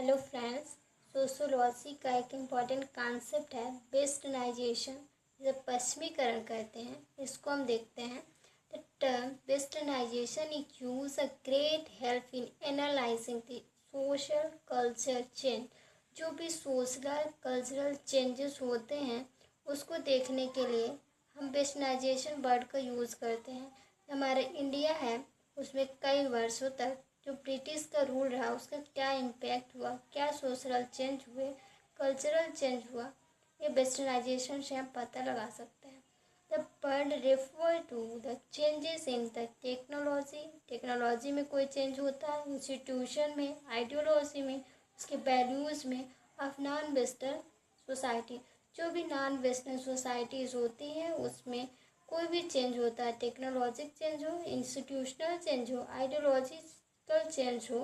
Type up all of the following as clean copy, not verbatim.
Hello friends, sociology का एक important concept है वेस्टर्नाइजेशन, जिसे पश्चिमीकरण कहते हैं। इसको हम देखते हैं। The term westernisation is use a great help in analysing the social culture change. जो भी सोशल कल्चरल चेंजेस होते हैं उसको देखने के लिए हम वेस्टर्नाइजेशन वर्ड का यूज़ करते हैं। हमारा इंडिया है, उसमें कई वर्षों तक जो ब्रिटिश का रूल रहा उसका क्या इम्पैक्ट हुआ, क्या सोशल चेंज हुए, कल्चरल चेंज हुआ, ये वेस्टर्नाइजेशन से हम पता लगा सकते हैं। The word refer to the changes in the technology में कोई चेंज होता है, इंस्टीट्यूशन में, आइडियोलॉजी में, उसके वैल्यूज़ में ऑफ नॉन वेस्टर्न सोसाइटी। जो भी नॉन वेस्टर्न सोसाइटीज़ होती हैं उसमें कोई भी चेंज होता है, टेक्नोलॉजिक चेंज हो, इंस्टीट्यूशनल चेंज हो, आइडियोलॉजिकल चेंज हो,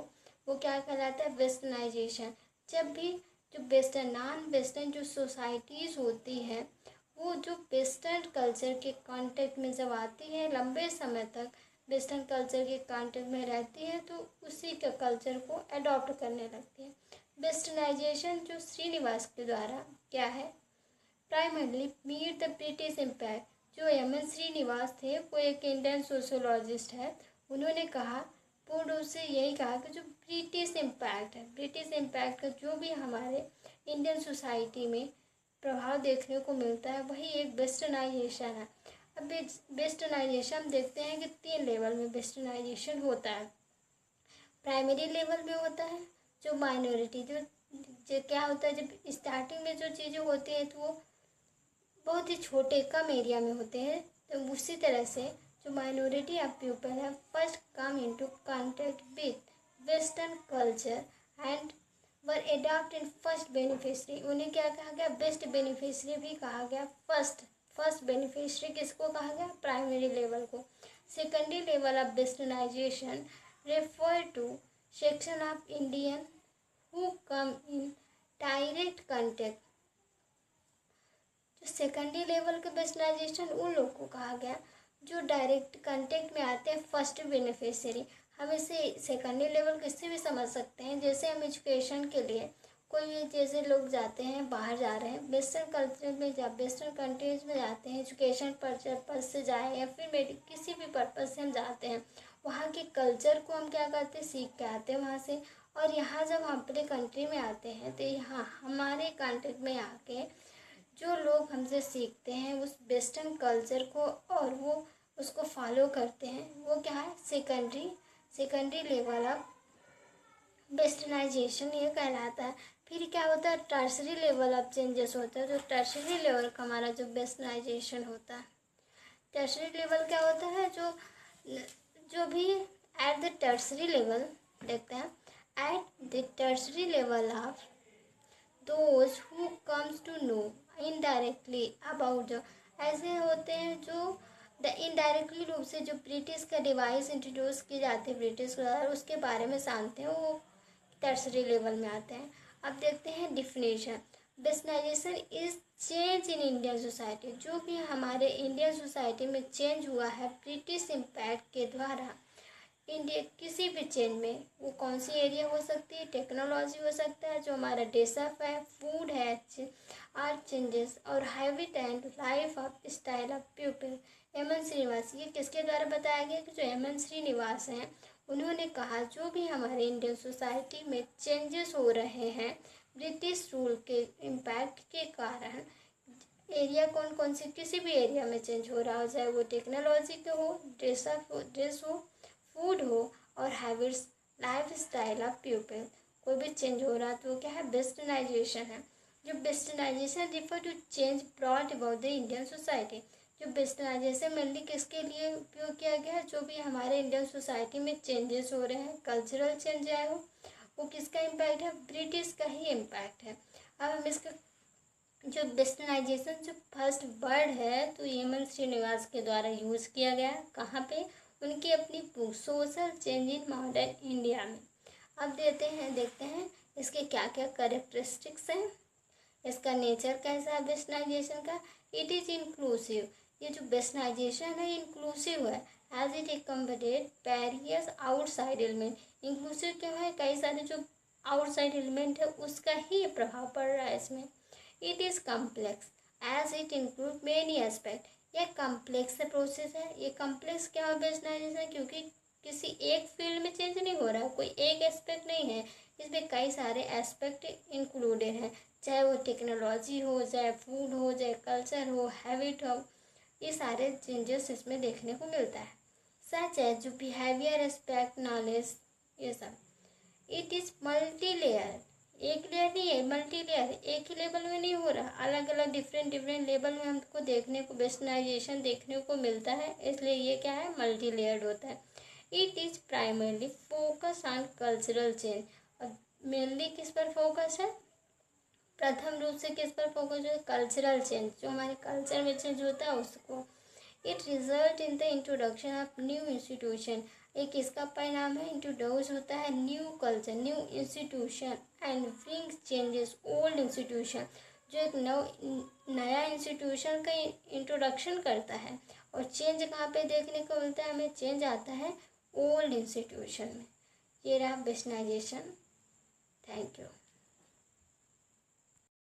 वो क्या कहलाता है, वेस्टर्नाइजेशन। जब भी जो वेस्टर्न नॉन वेस्टर्न जो सोसाइटीज़ होती हैं वो जो वेस्टर्न कल्चर के कांटेक्ट में जब आती है, लंबे समय तक वेस्टर्न कल्चर के कांटेक्ट में रहती है तो उसी के कल्चर को अडॉप्ट करने लगती है। वेस्टर्नाइजेशन जो श्रीनिवास के द्वारा क्या है, primarily meet the British impact. जो एम.एन. श्रीनिवास थे वो एक इंडियन सोशोलॉजिस्ट है। उन्होंने कहा, पूर्ण रूप से यही कहा कि जो ब्रिटिश इम्पैक्ट है, ब्रिटिश इम्पैक्ट का जो भी हमारे इंडियन सोसाइटी में प्रभाव देखने को मिलता है वही एक वेस्टर्नाइजेशन है। अब वेस्टर्नाइजेशन हम देखते हैं कि 3 लेवल में वेस्टर्नाइजेशन होता है। प्राइमरी लेवल में होता है जो माइनॉरिटी जो क्या होता है, जब स्टार्टिंग में जो चीज़ें होती हैं तो वो बहुत ही छोटे कम एरिया में होते हैं। तो उसी तरह से जो माइनॉरिटी ऑफ पीपल है first come into contact with western culture and were adopt in first beneficiary. उन्हें क्या कहा गया, बेस्ट बेनिफिशरी भी कहा गया। फर्स्ट बेनिफिशरी किसको कहा गया, प्राइमरी लेवल को। Secondary level of westernisation refer to section of Indian who come in direct contact. जो सेकेंडरी लेवल के वेस्टर्नाइजेशन उन लोगों को कहा गया जो डायरेक्ट कांटेक्ट में आते हैं फर्स्ट बेनिफिशियरी। हम इसे सेकेंडरी लेवल किससे भी समझ सकते हैं, जैसे हम एजुकेशन के लिए कोई भी जैसे लोग जाते हैं, बाहर जा रहे हैं, वेस्टर्न कल्चर में वेस्टर्न कंट्रीज में जाते हैं, एजुकेशन पर्पज से जाए या फिर किसी भी पर्पज़ से हम जाते हैं, वहाँ के कल्चर को हम क्या करते हैं, सीख के आते हैं वहाँ से। और यहाँ जब हम अपने कंट्री में आते हैं तो यहाँ हमारे कंट्री में आके जो लोग हमसे सीखते हैं उस वेस्टर्न कल्चर को और वो उसको फॉलो करते हैं, वो क्या है, सेकेंडरी लेवल ऑफ वेस्टर्नाइजेशन ये कहलाता है। फिर क्या होता है, टर्सरी लेवल ऑफ चेंजेस होता है। जो टर्सरी लेवल का हमारा जो वेस्टर्नाइजेशन होता है, टर्सरी लेवल क्या होता है, जो भी एट द टर्सरी लेवल देखते हैं, at the tertiary level of those who comes to know indirectly about the, ऐसे होते हैं जो द इनडायरेक्टली रूप से जो ब्रिटिश का डिवाइस इंट्रोड्यूस की जाती है ब्रिटिश द्वारा, उसके बारे में जानते हैं, वो टर्सरी लेवल में आते हैं। अब देखते हैं definition. Westernisation is change in Indian society. जो भी हमारे इंडियन सोसाइटी में चेंज हुआ है ब्रिटिश इम्पैक्ट के द्वारा, इंडिया किसी भी चेंज में, वो कौन सी एरिया हो सकती है, टेक्नोलॉजी हो सकता है, जो हमारा डेसअप है, फूड है, आर्ट चेंजेस और habit and life of style of people. M N. Srinivas, ये किसके द्वारा बताया गया कि जो एम.एन. श्रीनिवास हैं उन्होंने कहा जो भी हमारे इंडियन सोसाइटी में चेंजेस हो रहे हैं ब्रिटिश रूल के इम्पैक्ट के कारण, एरिया कौन कौन सी, किसी भी एरिया में चेंज हो रहा हो, चाहे वो टेक्नोलॉजी के हो, ड्रेस हो, फूड हो और habits, life style of people, कोई भी चेंज हो रहा तो क्या है, वेस्टर्नाइजेशन है। जो westernisation refer to change brought about the Indian society. जो वेस्टर्नाइजेशन मेनली किसके लिए उपयोग किया गया है, जो भी हमारे इंडियन सोसाइटी में चेंजेस हो रहे हैं, कल्चरल चेंज आए हो, वो किसका इम्पैक्ट है, ब्रिटिश का ही इम्पैक्ट है। अब हम इसका जो वेस्टर्नाइजेशन जो फर्स्ट वर्ड है तो एम.एन. श्रीनिवास के द्वारा यूज़ किया गया है, कहाँ पे, उनकी अपनी book social change in modern India में। अब देखते हैं इसके क्या क्या कैरेक्टरिस्टिक्स हैं, इसका नेचर कैसा है वेस्टर्नाइजेशन का। It is inclusive. ये जो वेस्टर्नाइजेशन है इंक्लूसिव है, as it accommodated barriers outside element. Inclusive क्यों है, कई सारे जो आउटसाइड एलिमेंट है उसका ही प्रभाव पड़ रहा है इसमें। It is complex as it include many aspect. यह कम्प्लेक्स प्रोसेस है। ये कम्प्लेक्स क्या है वेस्टर्नाइजेशन, क्योंकि किसी एक फील्ड में चेंज नहीं हो रहा है, कोई एक एस्पेक्ट नहीं है, इसमें कई सारे एस्पेक्ट इंक्लूडेड हैं, चाहे वो टेक्नोलॉजी हो, चाहे फूड हो, चाहे कल्चर हो, हैबिट हो, ये सारे चेंजेस इसमें देखने को मिलता है। सच है जो बिहेवियर, एस्पेक्ट, नॉलेज, ये सब। इट इज़ मल्टी लेयर, एक लेयर नहीं है, मल्टी लेयर, एक ही लेवल में नहीं हो रहा, अलग अलग डिफरेंट डिफरेंट लेवल में हमको देखने को वेस्टर्नाइजेशन देखने को मिलता है, इसलिए ये क्या है, मल्टी लेयर्ड होता है। It is primarily focus on cultural change, और मेनली किस पर फोकस है, प्रथम रूप से किस पर फोकस है, कल्चरल चेंज, जो हमारे कल्चर में चेंज होता है उसको। It result in the introduction of new institution, एक इसका परिणाम है, इंट्रोड्यूस होता है new culture, new institution, and brings changes old institution, जो एक नया इंस्टीट्यूशन का इंट्रोडक्शन करता है। और चेंज कहाँ पे देखने को मिलता है, हमें चेंज आता है ओल्ड इंस्टीट्यूशन में। ये रहा वेस्टर्नाइजेशन। Thank you.